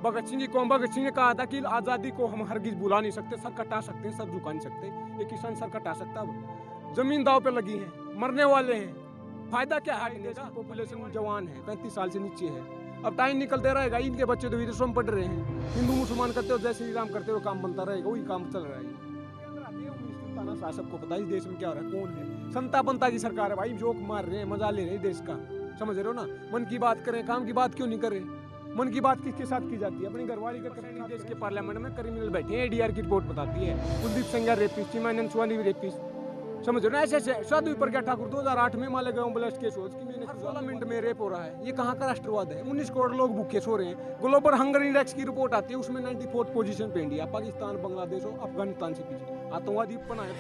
भगत सिंह की कौम, भगत सिंह ने कहा था कि आज़ादी को हम हरगिज भुला नहीं सकते, सर कटा सकते हैं, सर झुका नहीं सकते। ये किसान सर कटा सकता है? जमीन दाव पे लगी है, मरने वाले हैं, फायदा क्या है? देश की पॉपुलेशन जवान है, 35 साल से नीचे है। अब टाइम निकलते रहेगा, इनके बच्चे तो विदेशों में पढ़ रहे हैं, हिंदू मुसलमान करते हो जय श्री राम करते हो, काम बनता रहेगा, वही काम चल रहा है। सबको पता है इस देश में क्या हो रहा है, कौन है। संता बनता की सरकार है भाई, जोक मार रहे हैं, मजा ले रहे हैं देश का, समझ रहे हो ना। मन की बात करें, काम की बात क्यों नहीं करे? मन की बात किसके साथ की जाती है? अपनी घरवाली का। देश के पार्लियामेंट में क्रिमिनल बैठे हैं, एडीआर की रिपोर्ट बताती है, कुलदीप सिंह रेपिस्ट, चिमानंद स्वामी रेपिस्ट, समझ रहे हो ना। ऐसे साधु प्रज्ञा ठाकुर 2008 में माले गए ब्लास्ट केस हो, 16 मिनट में रेप हो रहा है। ये कहाँ का राष्ट्रवाद है? 19 करोड़ लोग भूखे सो रहे हैं। ग्लोबल हंगर इंडेक्स की रिपोर्ट आती है, उसमें 94th पोजीशन पे इंडिया, पाकिस्तान, बांग्लादेश और अफगानिस्तान से पीछे। आतंकवादी बनाए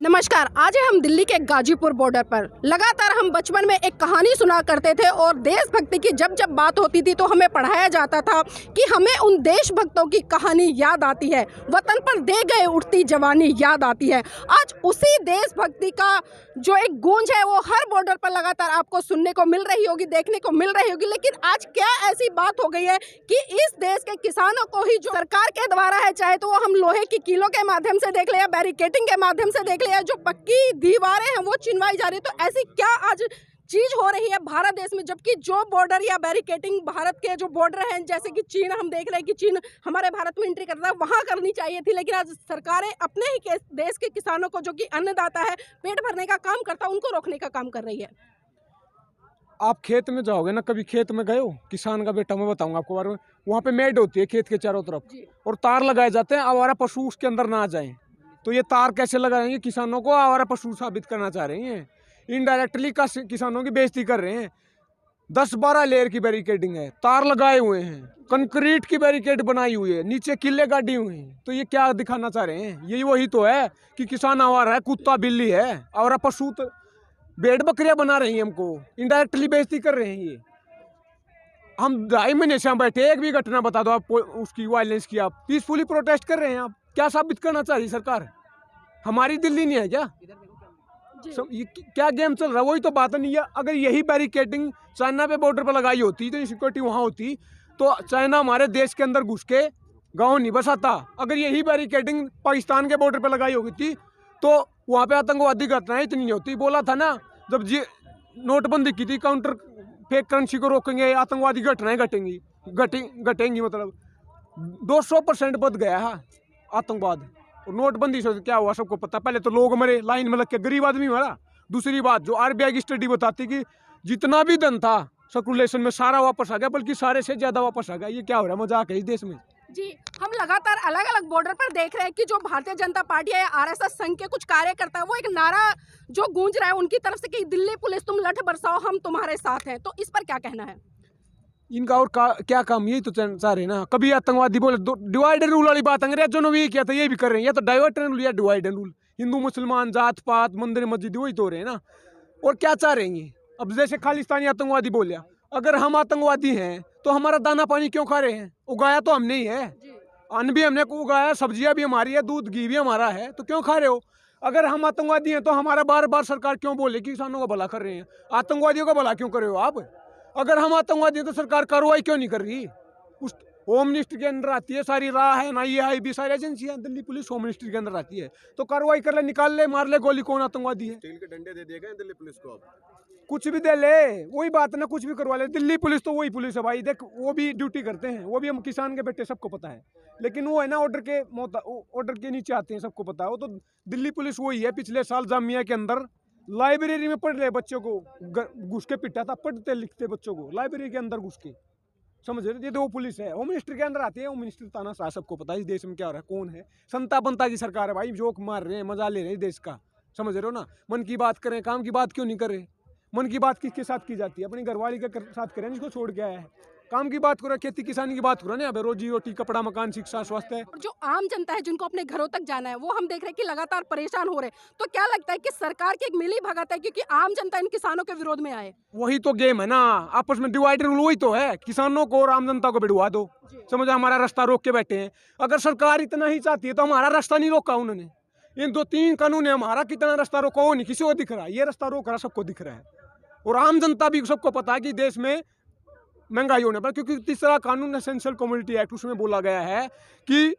नमस्कार, आज हम दिल्ली के गाजीपुर बॉर्डर पर। लगातार हम बचपन में एक कहानी सुना करते थे और देशभक्ति की जब जब बात होती थी तो हमें पढ़ाया जाता था कि हमें उन देशभक्तों की कहानी याद आती है, वतन पर दे गए उठती जवानी याद आती है। आज उसी देशभक्ति का जो एक गूंज है वो हर बॉर्डर पर लगातार आपको सुनने को मिल रही होगी, देखने को मिल रही होगी। लेकिन आज क्या ऐसी बात हो गई है कि इस देश के किसानों को ही जो सरकार के द्वारा है, चाहे तो वो हम लोहे की कीलों के माध्यम से देख ले या बैरिकेडिंग के माध्यम से देख ले, जो पक्की दीवारें हैं वो चिनवाई जा रही है, तो ऐसी क्या आज चीज हो रही है भारत देश में? जबकि जो बॉर्डर या बैरिकेडिंग भारत के जो बॉर्डर हैं, जैसे कि चीन, हम देख रहे हैं कि चीन हमारे भारत में एंट्री करता है, वहां करनी चाहिए थी, लेकिन आज सरकारें अपने ही देश के किसानों को, जो कि अन्नदाता है, पेट भरने का काम करता है, उनको रोकने का काम कर रही है। आप खेत में जाओगे ना, कभी खेत में गए हो? किसान का बेटा, मैं बताऊंगा आपको बारे में। वहाँ पे मेड होती है खेत के चारों तरफ और तार लगाए जाते हैं, आवारा पशु उसके अंदर ना आ जाए। तो ये तार कैसे लगाएंगे? किसानों को आवारा पशु साबित करना चाह रहे हैं, इनडायरेक्टली किसानों की बेइज्जती कर रहे हैं। 10-12 लेयर की बैरिकेडिंग है, तार लगाए हुए हैं, कंक्रीट की बैरिकेड बनाई हुई है, नीचे किले गाड़ी हुए हैं। तो ये क्या दिखाना चाह रहे हैं? यही वही तो है कि किसान आवारा है, कुत्ता बिल्ली है, आवारा पशु तो भेड़ बकरियां बना रही हैं, हमको इनडायरेक्टली बेइज्जती कर रहे हैं। ये हम 2.5 महीने से हम बैठे, एक भी घटना बता दो आप उसकी, वायलेंस की। आप पीसफुली प्रोटेस्ट कर रहे हैं, आप क्या साबित करना चाह रही सरकार? हमारी दिल्ली नहीं है क्या? ये क्या गेम चल रहा है? वही तो बात नहीं है। अगर यही बैरिकेडिंग चाइना पे बॉर्डर पर लगाई होती तो सिक्योरिटी वहाँ होती, तो चाइना हमारे देश के अंदर घुस के गाँव नहीं बसाता। अगर यही बैरिकेडिंग पाकिस्तान के बॉर्डर पर लगाई होगी थी तो वहाँ पे आतंकवादी घटनाएं इतनी नहीं होती। बोला था ना, जब नोटबंदी की थी, काउंटर फेक करेंसी को रोकेंगे, आतंकवादी घटनाएं घटेंगी। मतलब 200% बढ़ गया है आतंकवाद। और नोटबंदी से क्या हुआ सबको पता। पहले तो लोग मरे लाइन में लग के, गरीब आदमी मरा। दूसरी बात, जो आरबीआई की स्टडी बताती कि जितना भी धन था सर्कुलेशन में सारा वापस आ गया, बल्कि सारे से ज्यादा वापस आ गया। ये क्या हो रहा है? मजाक है इस देश में जी। हम लगातार अलग अलग बॉर्डर पर देख रहे हैं कि जो भारतीय जनता पार्टी है, आरएसएस संघ के कुछ कार्यकर्ता है, वो एक नारा जो गूंज रहा है उनकी तरफ से कि दिल्ली पुलिस तुम लठ बरसाओ, हम तुम्हारे साथ हैं। तो इस पर क्या कहना है इनका? और क्या काम? यही तो चाह रहे ना। कभी आतंकवादी बोले, डिवाइड एंड रूल वाली बात अंग्रेजों ने भी किया था, ये भी कर रहे हैं। या तो डाइवर्ट एंड रूल या डिवाइड एंड रूल। हिंदू मुसलमान, जात पात, मंदिर मस्जिद, वही तो रहे हैं ना। और क्या चाह रहे हैं? अब जैसे खालिस्तानी आतंकवादी बोलिया, अगर हम आतंकवादी हैं तो हमारा दाना पानी क्यों खा रहे हैं? उगाया तो हमने ही है, अन्न भी हमने उगाया, सब्जियां भी हमारी है, दूध घी भी हमारा है, तो क्यों खा रहे हो? अगर हम आतंकवादी हैं तो हमारा बार बार सरकार क्यों बोले कि किसानों का भला कर रहे हैं? आतंकवादियों का भला क्यों कर रहे हो आप? अगर हम आतंकवादी हैं तो सरकार कार्रवाई क्यों नहीं कर रही? उस होम मिनिस्टर के अंदर आती है सारी, राह है ना, ये भी सारी एजेंसियां, दिल्ली पुलिस होम मिनिस्टर के अंदर आती है, तो कार्रवाई कर ले, निकाल ले, मार ले गोली। कौन आतंकवादी है? स्टील के डंडे दे दिए गए दिल्ली पुलिस को। कुछ भी दे ले, वही बात ना, कुछ भी करवा ले। दिल्ली पुलिस तो वही पुलिस है भाई, देख वो भी ड्यूटी करते हैं, वो भी हम किसान के बेटे, सबको पता है। लेकिन वो है ना, ऑर्डर के नीचे आते हैं, सबको पता है। वो तो दिल्ली पुलिस वही है। पिछले साल जामिया के अंदर लाइब्रेरी में पढ़ रहे बच्चों को घुस के पिटा था, पढ़ते लिखते बच्चों को लाइब्रेरी के अंदर घुस के, समझ रहे? ये तो वो पुलिस है। होम मिनिस्टर के अंदर आती है, होम मिनिस्टर तानाशाह, सबको पता है इस देश में क्या हो रहा है, कौन है। संता बनता की सरकार है भाई, जोक मार रहे हैं, मजा ले रहे हैं देश का, समझ रहे हो ना। मन की बात करें, काम की बात क्यों नहीं कर रहे? मन की बात किसके साथ की जाती है? अपनी घरवाली के साथ करें, जिसको छोड़ के आया है। काम की बात करो, खेती किसानी की बात करो ना। रोजी रोटी, कपड़ा, मकान, शिक्षा, स्वास्थ्य। और जो आम जनता है जिनको अपने घरों तक जाना है, वो हम देख रहे हैं कि लगातार परेशान हो रहे हैं। तो क्या लगता है कि सरकार की एक मिली भगत है क्योंकि आम जनता इन किसानों के विरोध में आए? वही तो गेम है ना, आपस में डिवाइड रूल वही तो है। किसानों को और आम जनता को भिड़वा दो, समझो, हमारा रास्ता रोक के बैठे हैं। अगर सरकार इतना ही चाहती है तो हमारा रास्ता नहीं रोका उन्होंने। इन 2-3 कानून है हमारा कितना रास्ता रोका वो नहीं किसी को दिख रहा, ये रास्ता रोक रहा सबको दिख रहा है। और आम जनता भी सबको पता है कि देश में महंगाई होने पर, क्योंकि तीसरा कानून एसेंशियल कमोडिटी एक्ट उसमें बोला गया है कि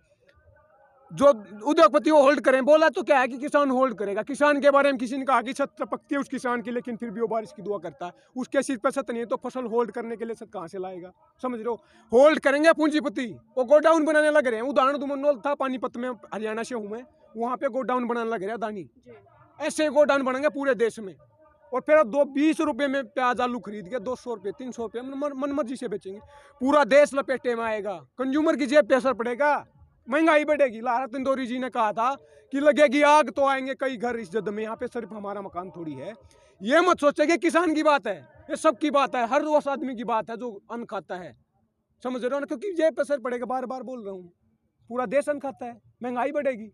जो उद्योगपति वो होल्ड करें। बोला तो क्या है कि किसान होल्ड करेगा। किसान के बारे में किसी ने कहा कि छत टपकती है उस किसान की, लेकिन फिर भी वो बारिश की दुआ करता है। उसके सिर पर छत नहीं है तो फसल होल्ड करने के लिए छत कहाँ से लाएगा, समझ रहे हो। होल्ड करेंगे पूंजीपति, वो गोडाउन बनाने लग रहे हैं। उदाहरण दुमनोल था पानीपत में, हरियाणा से हूँ मैं, वहाँ पे गोडाउन बनाने लग रहे हैं अदानी। ऐसे गोडाउन बनेंगे पूरे देश में, और फिर 20 रुपये में प्याज आलू खरीद के 200 रुपये 300 रुपये मनमर्जी से बेचेंगे। पूरा देश लपेटे में आएगा, कंज्यूमर की जेब पे असर पड़ेगा, महंगाई बढ़ेगी। लारा तंदूरी जी ने कहा था कि लगेगी आग तो आएंगे कई घर इस जद में, यहाँ पे सिर्फ हमारा मकान थोड़ी है। ये मत सोचे कि किसान की बात है, ये सबकी बात है, हर उस आदमी की बात है जो अन्न खाता है, समझ रहे हो ना। क्योंकि जेब पे असर पड़ेगा, बार बार बोल रहा हूँ, पूरा देश अन्न खाता है, महंगाई बढ़ेगी।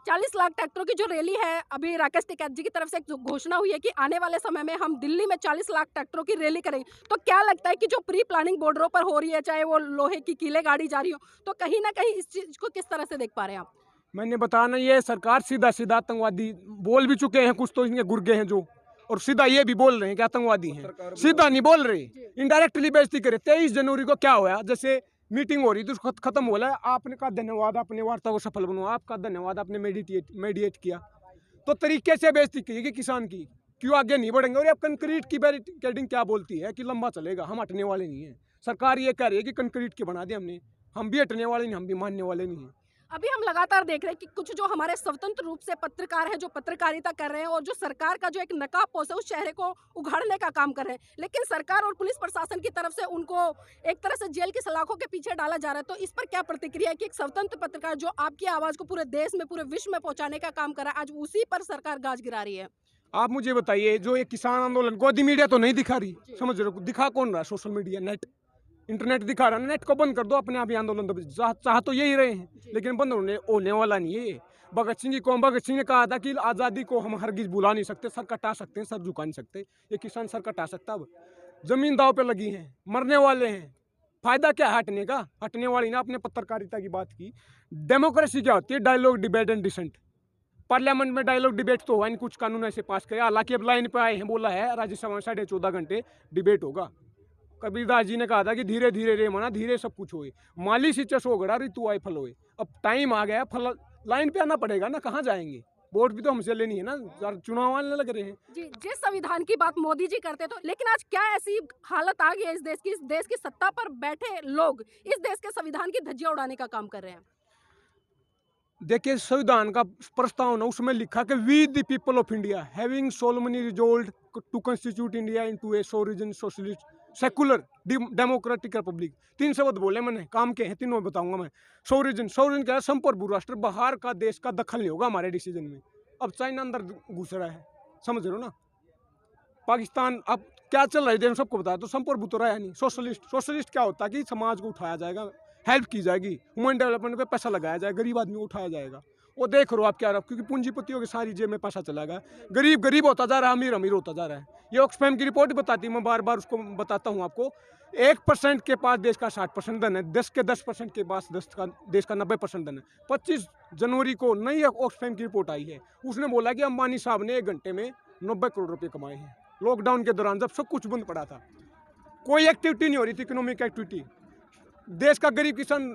40 लाख ट्रैक्टरों की जो रैली है, अभी राकेश टिकैत जी की तरफ से एक घोषणा हुई है कि आने वाले समय में हम दिल्ली में 40 लाख ट्रैक्टरों की रैली करेंगे। तो क्या लगता है कि जो प्री प्लानिंग बॉर्डरों पर हो रही है, चाहे वो लोहे की कीले गाड़ी जा रही हो, तो कहीं ना कहीं इस चीज को किस तरह से देख पा रहे हैं आप? मैंने बताया ना, ये सरकार सीधा सीधा आतंकवादी बोल भी चुके हैं, कुछ तो इनके गुर्गे हैं जो, और सीधा ये भी बोल रहे हैं कि आतंकवादी हैं। सीधा नहीं बोल रहे, इनडायरेक्टली बेइज्जती करे। 23 जनवरी को क्या हुआ, जैसे मीटिंग हो रही थी, उसको खत्म हो रहा है, आपने का धन्यवाद, अपने वार्ता को सफल बनवा, आपका धन्यवाद, आपने मेडिएट किया, तो तरीके से बेइज्जती की कि किसान की, क्यों आगे नहीं बढ़ेंगे। और अब कंक्रीट की बैरिकेडिंग क्या बोलती है कि लंबा चलेगा, हम हटने वाले नहीं है। सरकार ये कह रही है कि कंक्रीट के बना दिया हमने, हम भी हटने वाले नहीं, हम भी मानने वाले नहीं हैं। अभी हम लगातार देख रहे हैं कि कुछ जो हमारे स्वतंत्र रूप से पत्रकार हैं जो पत्रकारिता कर रहे हैं, और जो सरकार का जो एक नकाबपोश है उस चेहरे को उघाड़ने का काम कर रहे हैं, लेकिन सरकार और पुलिस प्रशासन की तरफ से उनको एक तरह से जेल की सलाखों के पीछे डाला जा रहा है। तो इस पर क्या प्रतिक्रिया है कि एक स्वतंत्र पत्रकार जो आपकी आवाज को पूरे देश में, पूरे विश्व में पहुंचाने का काम कर रहा है, आज उसी पर सरकार गाज गिरा रही है? आप मुझे बताइए, जो ये किसान आंदोलन गोदी मीडिया तो नहीं दिखा रही, समझ रहे हो, दिखा कौन रहा? सोशल मीडिया, नेट, इंटरनेट दिखा रहा है। नेट को बंद कर दो, अपने आप ही आंदोलन चाह तो यही रहे हैं, लेकिन बंद होने वाला नहीं है। भगत सिंह की कौम, भगत सिंह ने कहा था कि आज़ादी को हम हरगिज भुला नहीं सकते, सर कटा सकते हैं, सर झुका नहीं सकते। ये किसान सर कटा सकता? अब जमीन दाव पे लगी है, मरने वाले हैं, फायदा क्या है हटने का? हटने वाली ना। आपने पत्रकारिता की बात की, डेमोक्रेसी क्या होती है? Dialogue, debate and dissent. Parliament में डायलॉग डिबेट तो हुआ नहीं, कुछ कानून ऐसे पास करे। हालांकि अब लाइन पे आए हैं, बोला है राज्यसभा में 14.5 घंटे डिबेट होगा। कबीरदास जी ने कहा था कि धीरे धीरे रे मना, धीरे सब कुछ होए, माली सिंचस हो गड़ा ऋतु आए फल होए। अब टाइम आ गया, फल लाइन पे आना पड़ेगा ना, कहाँ जाएंगे? वोट भी तो हमसे लेनी है ना, चुनाव आने लग रहे हैं। जी, जिस संविधान की बात मोदी जी करते तो, लेकिन आज क्या ऐसी हालत आ गई है इस देश की सत्ता पर बैठे लोग इस देश के संविधान की धज्जियां उड़ाने का काम कर रहे हैं? देखिए, संविधान का प्रस्ताव ना, उसमें लिखा कि we the people of India having solemnly resolved to constitute India into a sovereign socialist secular democratic republic. 3 शब्द बोले मैंने, काम के हैं, तीनों बताऊंगा मैं। सोवरेन क्या है? संप्रभु राष्ट्र, बाहर का देश का दखल नहीं होगा हमारे डिसीजन में। अब चाइना अंदर घुस रहा है, समझ रहे हो ना। पाकिस्तान अब क्या चल रहा है देश में सबको बताया, तो संप्रभु तो रहा नहीं। सोशलिस्ट क्या होता है कि समाज को उठाया जाएगा, हेल्प की जाएगी, ह्यूमन डेवलपमेंट पे पैसा लगाया जाएगा, गरीब आदमी को उठाया जाएगा। वो देख रहे हो आप क्या रहा, क्योंकि पूंजीपतियों की सारी जेब में पैसा चला गया, गरीब होता जा रहा है, अमीर होता जा रहा है। ये ऑक्सफैम की रिपोर्ट बताती है, मैं बार बार उसको बताता हूँ आपको। 1% के पास देश का 60% धन है, 10 के 10% के पास देश का 90% धन है। 25 जनवरी को नई ऑक्सफैम की रिपोर्ट आई है, उसने बोला कि अंबानी साहब ने 1 घंटे में 90 करोड़ रुपये कमाए हैं। लॉकडाउन के दौरान जब सब कुछ बंद पड़ा था, कोई एक्टिविटी नहीं हो रही थी, इकोनॉमिक एक्टिविटी, देश का गरीब किसान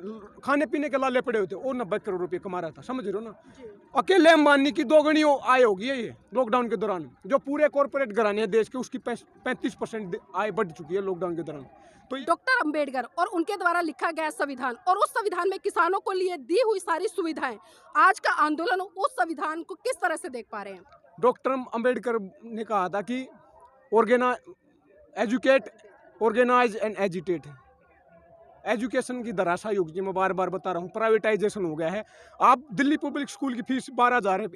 खाने पीने के लाले पड़े होते, और 90 करोड़ रुपए कमा रहा था, समझ रहे हो ना। अकेले अंबानी की 2 गुनी आय होगी ये लॉकडाउन के दौरान। जो पूरे कॉर्पोरेट घराने हैं देश के, उसकी 35% आय बढ़ चुकी है लॉकडाउन के दौरान। तो डॉक्टर अंबेडकर और उनके द्वारा लिखा गया संविधान, और उस संविधान में किसानों को लिए दी हुई सारी सुविधाएं, आज का आंदोलन उस संविधान को किस तरह से देख पा रहे हैं? डॉक्टर अंबेडकर ने कहा था कि educate, organise and agitate. Education की धराशायी हो गई, मैं बार बार बता रहा हूँ, प्राइवेटाइजेशन हो गया है। आप दिल्ली पब्लिक स्कूल की फीस 12,000 है,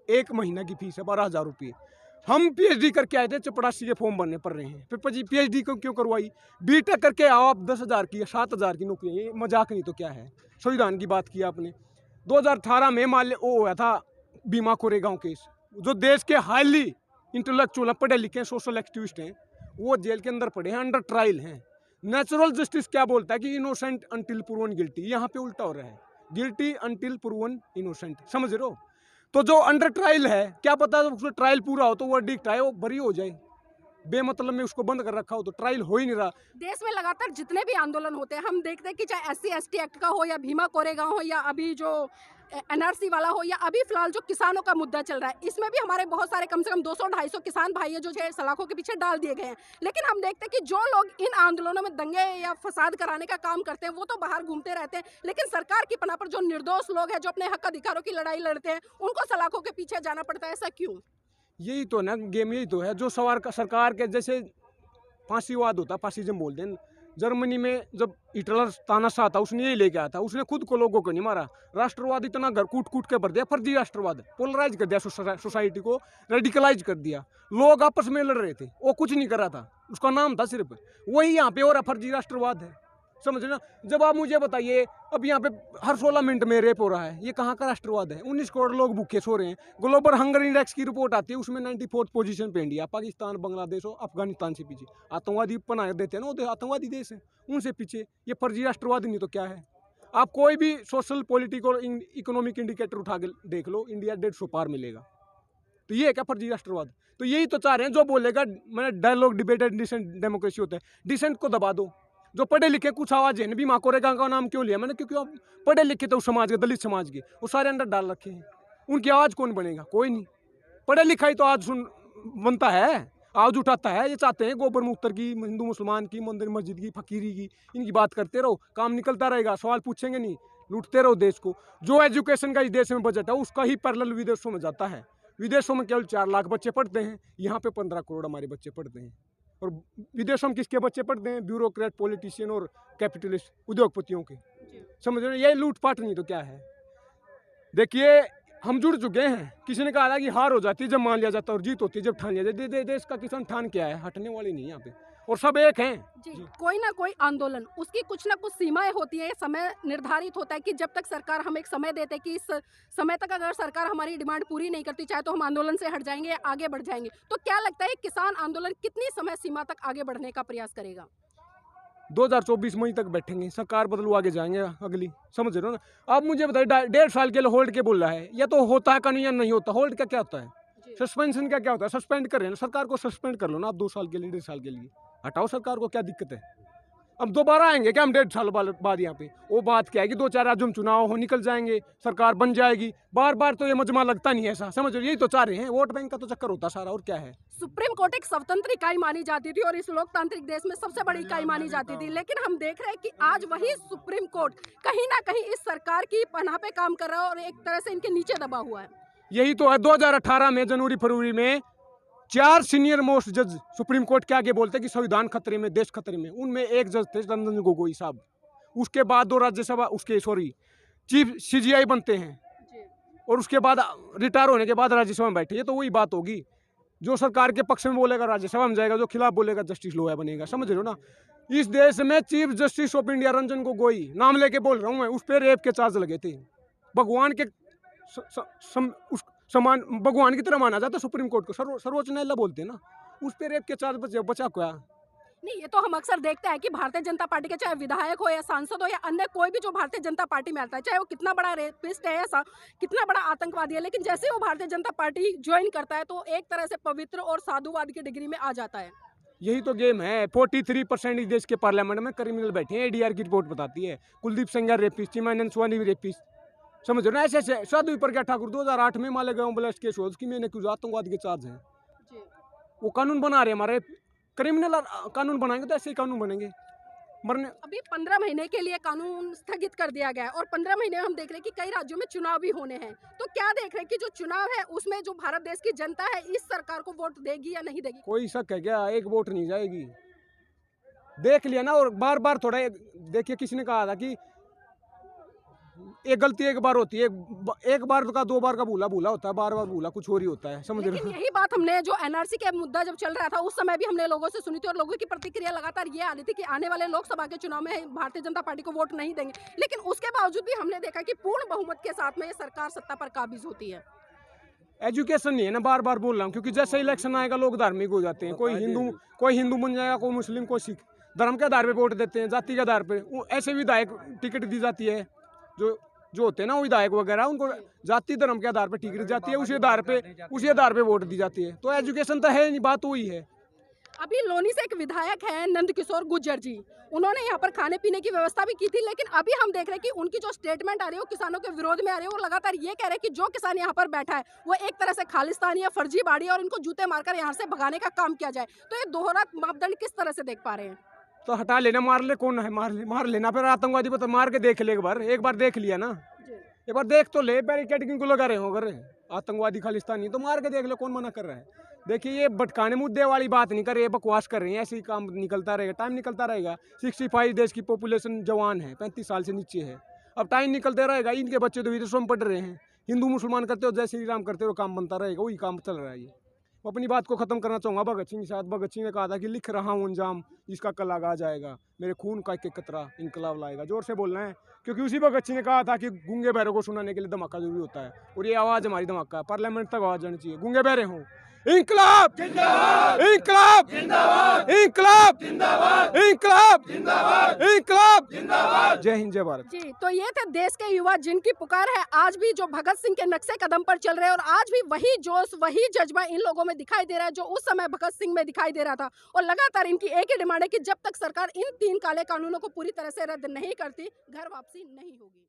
एक महीना की फीस है 12,000 रुपये। हम पीएचडी करके आए थे, चपरासी के फॉर्म भरने पड़ रहे हैं, फिर पीएचडी को क्यों करवाई? बीटेक करके आओ आप, 10,000 की या 7,000 की नौकरी, ये मजाक नहीं तो क्या है। संविधान की बात की आपने। 2018 में मान वो हुआ था भीमा कोरेगांव केस, जो देश के हाईली इंटेलेक्चुअल पढ़े लिखे सोशल एक्टिविस्ट हैं, वो जेल के अंदर पड़े हैं, अंडर ट्रायल हैं। नेचुरल जस्टिस क्या बोलता है कि इनोसेंट अंटिल प्रूवन गिल्टी, यहाँ पे उल्टा हो रहा है, गिल्टी अंटिल प्रूवन इनोसेंट, समझ रहे हो। तो जो अंडर ट्रायल है, क्या पता उसका ट्रायल पूरा हो तो वो वर्डिक्ट आए, वो बरी हो जाए। बेमतलब में उसको बंद कर रखा हो तो ट्रायल हो ही नहीं रहा। देश में लगातार जितने भी आंदोलन होते हैं हम देखते हैं कि चाहे SC/ST एक्ट का हो या भीमा कोरेगांव हो या अभी जो NRC वाला हो या अभी फिलहाल जो किसानों का मुद्दा चल रहा है, इसमें भी हमारे बहुत सारे कम से कम 200-250 किसान भाई है जो सलाखों के पीछे डाल दिए गए हैं। लेकिन हम देखते हैं कि जो लोग इन आंदोलनों में दंगे या फसाद कराने का काम करते हैं वो तो बाहर घूमते रहते हैं, लेकिन सरकार की पनाह पर जो निर्दोष लोग हैं जो अपने हक अधिकारों की लड़ाई लड़ते हैं उनको सलाखों के पीछे जाना पड़ता है। ऐसा क्यों? यही तो ना गेम, यही तो है जो सवार का सरकार के जैसे फांसीवाद होता, फासिज्म बोलते हैं। जर्मनी में जब हिटलर तानाशाह था उसने यही लेके आया था, उसने खुद को लोगों को नहीं मारा, राष्ट्रवाद इतना घर कूट कूट के भर दिया, फर्जी राष्ट्रवाद पोलराइज कर दिया सोसाइटी को, रेडिकलाइज कर दिया। लोग आपस में लड़ रहे थे, वो कुछ नहीं कर रहा था, उसका नाम था सिर्फ, वही यहाँ पे हो रहा फर्जी राष्ट्रवाद है। समझ रहे ना? जब आप मुझे बताइए अब यहाँ पे हर 16 मिनट में रेप हो रहा है, ये कहाँ का राष्ट्रवाद है? 19 करोड़ लोग भूखे सो रहे हैं। ग्लोबल हंगर इंडेक्स की रिपोर्ट आती है, उसमें 94th पोजीशन पे इंडिया, पाकिस्तान, बांग्लादेश और अफगानिस्तान से पीछे। आतंकवादी बना देते हैं ना, वो आतंकवादी देश है, उनसे पीछे। ये फर्जी राष्ट्रवाद नहीं तो क्या है? आप कोई भी सोशल पॉलिटिकल इकोनॉमिक इंडिकेटर उठा के देख लो, इंडिया 150 पार मिलेगा। तो ये है क्या फर्जी राष्ट्रवाद? तो यही तो चाह रहे हैं, जो बोलेगा मैंने डायलॉग डिबेटेड डिसेंट डेमोक्रेसी होता है, डिसेंट को दबा दो। जो पढ़े लिखे कुछ आवाज है, भीमा कोरेगांव का नाम क्यों लिया मैंने? क्योंकि आप पढ़े लिखे तो उस समाज के, दलित समाज के, वो सारे अंदर डाल रखे हैं। उनकी आवाज़ कौन बनेगा? कोई नहीं। पढ़े लिखा ही तो आज सुन बनता है, आवाज उठाता है। ये चाहते हैं गोबर मूत्र की, हिंदू मुसलमान की, मंदिर मस्जिद की, फकीरी की, इनकी बात करते रहो, काम निकलता रहेगा, सवाल पूछेंगे नहीं, लूटते रहो देश को। जो एजुकेशन का इस देश में बजट है उसका ही पैरेलल विदेशों में जाता है। विदेशों में केवल 4 लाख बच्चे पढ़ते हैं, यहाँ पे 15 करोड़ हमारे बच्चे पढ़ते हैं। और विदेशों में किसके बच्चे पढ़ते हैं? ब्यूरोक्रेट, पॉलिटिशियन और कैपिटलिस्ट उद्योगपतियों के। समझ रहे? ये लूटपाट नहीं तो क्या है? देखिए हम जुड़ चुके हैं। किसी ने कहा था कि हार हो जाती है जब मान लिया जाता है और जीत होती है जब ठान लिया जाता है। देश का किसान ठान क्या है? हटने वाले नहीं यहाँ पे, और सब एक हैं। जी, कोई ना कोई आंदोलन उसकी कुछ ना कुछ सीमाएं होती है, समय निर्धारित होता है कि जब तक सरकार हम एक समय देते कि इस समय तक अगर सरकार हमारी डिमांड पूरी नहीं करती चाहे तो हम आंदोलन से हट जाएंगे या आगे बढ़ जाएंगे। तो क्या लगता है किसान आंदोलन कितनी समय सीमा तक आगे बढ़ने का प्रयास करेगा? 2024 मई तक बैठेंगे, सरकार बदलू आगे जाएंगे अगली। समझ रहे हो ना? आप मुझे बताइए 1.5 साल के लिए होल्ड के बोल रहा है, या तो होता है कानून या नहीं होता। होल्ड का क्या होता है? सस्पेंशन का क्या होता है? सस्पेंड कर रहे हैं ना, सरकार को सस्पेंड कर लो ना आप 2 साल के लिए, 1.5 साल के लिए हटाओ सरकार को, क्या दिक्कत है? अब दोबारा आएंगे क्या हम 1.5 साल बाद यहाँ पे? वो बात क्या है कि 2-4 राज्यों में चुनाव हो, निकल जाएंगे, सरकार बन जाएगी। बार बार तो ये मजमा लगता नहीं है ऐसा। समझ रहे? यही तो चाह रहे हैं, वोट बैंक का तो चक्कर होता सारा, और क्या है? सुप्रीम कोर्ट एक स्वतंत्र इकाई मानी जाती थी और इस लोकतांत्रिक देश में सबसे बड़ी इकाई मानी जाती थी, लेकिन हम देख रहे हैं कि आज वही सुप्रीम कोर्ट कहीं ना कहीं इस सरकार की पनाह पे काम कर रहा है और एक तरह से इनके नीचे दबा हुआ है। यही तो है। 2018 में जनवरी फरवरी में 4 सीनियर मोस्ट जज सुप्रीम कोर्ट के आगे बोलते कि संविधान खतरे में, देश खतरे में। उनमें एक जज थे रंजन गोगोई साहब। उसके बाद 2 राज्यसभा चीफ CGI बनते हैं, और उसके बाद रिटायर होने के बाद राज्यसभा में बैठे। ये तो वही बात होगी, जो सरकार के पक्ष में बोलेगा राज्यसभा में जाएगा, जो खिलाफ बोलेगा जस्टिस लोया बनेगा। समझ रहे हो ना? इस देश में chief justice of India Ranjan Gogoi, नाम लेके बोल रहा हूँ मैं, उस पर रेप के चार्ज लगे थे। भगवान के समान, भगवान की तरह माना जाता है सुप्रीम कोर्ट को, सर्वोच्च न्यायालय बोलते हैं ना। उस पर रेप के चार्ज बचा क्या? नहीं, ये तो हम अक्सर देखते हैं कि भारतीय जनता पार्टी के चाहे विधायक हो या सांसद हो या अन्य कोई भी जो भारतीय जनता पार्टी में आता है, चाहे वो कितना बड़ा रेपिस्ट है, ऐसा कितना बड़ा आतंकवादी है, लेकिन जैसे वो भारतीय जनता पार्टी ज्वाइन करता है तो एक तरह से पवित्र और साधुवाद की डिग्री में आ जाता है। यही तो गेम है। 43% इस देश के पार्लियामेंट में क्रिमिनल बैठे हैं। ADR की रिपोर्ट बताती है। Kuldeep Sengar rapist, Chimanand Soni rapist. समझ रहे हो ना? ऐसे साधु प्रज्ञा ठाकुर 2008 में मालेगांव ब्लास्ट केस हुआ, उसकी मैंने कुछ आतंकवाद के चार्ज हैं। वो कानून बना रहे हमारे, क्रिमिनल कानून बनाएंगे तो ऐसे ही कानून बनेंगे। मरने अभी 15 महीने के लिए कानून स्थगित कर दिया गया है और 15 महीने में हम देख रहे हैं कि कई राज्यों में चुनाव भी होने हैं। तो क्या देख रहे हैं कि जो चुनाव है उसमें जो भारत देश की जनता है इस सरकार को वोट देगी या नहीं देगी? कोई शक है क्या? एक वोट नहीं जाएगी। देख लिया ना। और बार बार थोड़ा देखिए, किसी ने कहा था कि एक गलती एक बार होती है, एक बार का 2 बार का भूला भूला होता है, बार बार भूला कुछ और ही होता है। समझ रहे लेकिन हो? यही बात हमने जो NRC के मुद्दा जब चल रहा था उस समय भी हमने लोगों से सुनी थी और लोगों की प्रतिक्रिया लगातार ये आ रही थी कि आने वाले लोकसभा के चुनाव में भारतीय जनता पार्टी को वोट नहीं देंगे, लेकिन उसके बावजूद भी हमने देखा कि पूर्ण बहुमत के साथ में ये सरकार सत्ता पर काबिज होती है। एजुकेशन नहीं है ना, बार बार बोल रहा हूँ, क्योंकि जैसे इलेक्शन आएगा लोग धार्मिक हो जाते हैं। कोई हिंदू बन जाएगा, कोई मुस्लिम, कोई सिख, धर्म के आधार पे वोट देते हैं, जाति के आधार पे। ऐसे विधायक टिकट दी जाती है जो जो होते हैं ना विधायक वगैरह, उनको जाति धर्म के आधार पर टिकट जाती है, उसी आधार पे वोट दी जाती है। तो एजुकेशन तो है नहीं, बात वही है। अभी लोनी से एक विधायक है नंद किशोर गुर्जर जी, उन्होंने यहाँ पर खाने पीने की व्यवस्था भी की थी, लेकिन अभी हम देख रहे हैं कि उनकी जो स्टेटमेंट आ रही है वो किसानों के विरोध में आ रही है। वो लगातार ये कह रहे हैं कि जो किसान यहाँ पर बैठा है वो एक तरह से खालिस्तानी या फर्जी बाड़ी है और इनको जूते मारकर यहाँ से भगाने का काम किया जाए। तो ये दोहरा मापदंड किस तरह से देख पा रहे हैं? तो हटा लेना, मार ले, कौन है, मार लेना। फिर आतंकवादी को तो मार के देख ले एक बार देख लिया ना, एक बार देख तो ले, बैरिकेड किनको लगा रहे हो, अगर आतंकवादी खालिस्तानी तो मार के देख ले, कौन मना कर रहा है। देखिए ये भटकाने मुद्दे वाली बात नहीं कर रहे, बकवास कर रहे हैं, ऐसे ही काम निकलता रहेगा, टाइम निकलता रहेगा। 65 देश की पॉपुलेशन जवान है, 35 साल से नीचे है, अब टाइम निकलते रहेगा। इनके बच्चे तो विदेशों में पढ़ रहे हैं, हिंदू मुसलमान करते हो, जय श्री राम करते हो, काम बनता रहेगा, वही काम चल रहा है। ये अपनी बात को खत्म करना चाहूँगा भगत सिंह के साथ। भगत सिंह ने कहा था कि लिख रहा हूँ अंजाम जिसका कल आगा जाएगा, मेरे खून का एक कतरा इनकलाब लाएगा। जोर से बोलना है, क्योंकि उसी भगत सिंह ने कहा था कि गूंगे बहरों को सुनाने के लिए धमाका जरूरी होता है, और ये आवाज़ हमारी धमाका है, पार्लियामेंट तक आवाज़ जानी चाहिए। गूंगे बहरे हों, इंकलाब जिंदाबाद, इंकलाब जिंदाबाद, इंकलाब जिंदाबाद, इंकलाब जिंदाबाद, इंकलाब जिंदाबाद। जय हिंद, जय भारत। जी, तो ये थे देश के युवा जिनकी पुकार है आज भी, जो भगत सिंह के नक्शे कदम पर चल रहे हैं, और आज भी वही जोश, वही जज्बा इन लोगों में दिखाई दे रहा है जो उस समय भगत सिंह में दिखाई दे रहा था। और लगातार इनकी एक ही डिमांड है कि जब तक सरकार इन 3 काले कानूनों को पूरी तरह से रद्द नहीं करती, घर वापसी नहीं होगी।